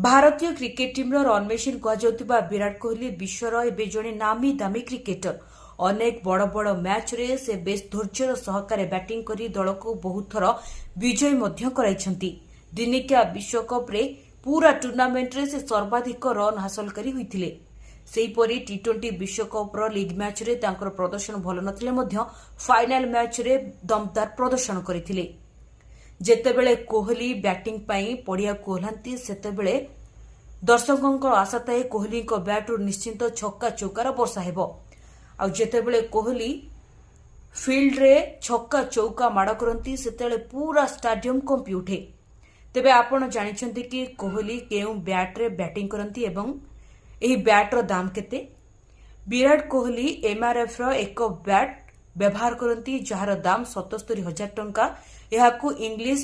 ଭାରତୀୟ କ୍ରିକେଟ ଟିମ୍ର run machine କୁହାଯାଉଥିବା ବିରାଟ କୋହଲି ବିଶ୍ୱର ଏବେ ଜଣେ ନାମୀ ଦାମୀ କ୍ରିକେଟର। ଅନେକ ବଡ଼ ବଡ଼ ମ୍ୟାଚ୍ରେ ସେ ବେଶ୍ ଧୈର୍ଯ୍ୟର ସହକାରେ ବ୍ୟାଟିଂ କରି ଦଳକୁ ବହୁତ ଥର ବିଜୟୀ ମଧ୍ୟ କରାଇଛନ୍ତି। ଦିନିକିଆ ବିଶ୍ୱକପ୍ରେ ପୂରା ଟୁର୍ଣ୍ଣାମେଣ୍ଟରେ ସେ ସର୍ବାଧିକ ରନ୍ ହାସଲ କରି ହୋଇଥିଲେ। ସେହିପରି ଟି20 ବିଶ୍ୱକପ୍ର ଲିଗ୍ ମ୍ୟାଚ୍ରେ ତାଙ୍କର ପ୍ରଦର୍ଶନ ଭଲ ନଥିଲେ ମଧ୍ୟ ଫାଇନାଲ ମ୍ୟାଚ୍ରେ ଦମଦାର ପ୍ରଦର୍ଶନ କରିଥିଲେ। ଯେତେବେଳେ କୋହଲି ବ୍ୟାଟିଂ ପାଇଁ ପଡ଼ିଆକୁ ଓହ୍ଲାନ୍ତି ସେତେବେଳେ ଦର୍ଶକଙ୍କ ଆଶା ଥାଏ କୋହଲିଙ୍କ ବ୍ୟାଟ୍ରୁ ନିଶ୍ଚିତ ଛକା ଚୌକାର ବର୍ଷା ହେବ। ଆଉ ଯେତେବେଳେ କୋହଲି ଫିଲ୍ଡରେ ଛକା ଚୌକା ମାଡ଼ କରନ୍ତି ସେତେବେଳେ ପୂରା ଷ୍ଟାଡିୟମ କମ୍ପି ଉଠେ। ତେବେ ଆପଣ ଜାଣିଛନ୍ତି କି କୋହଲି କେଉଁ ବ୍ୟାଟ୍ରେ ବ୍ୟାଟିଂ କରନ୍ତି ଏବଂ ଏହି ବ୍ୟାଟ୍ର ଦାମ କେତେ? ବିରାଟ କୋହଲି MRFର ଏକ ବ୍ୟାଟ୍ ବ୍ୟବହାର କରନ୍ତି ଯାହାର ଦାମ 77,000 ଟଙ୍କା। ଏହାକୁ ଇଂଲିଶ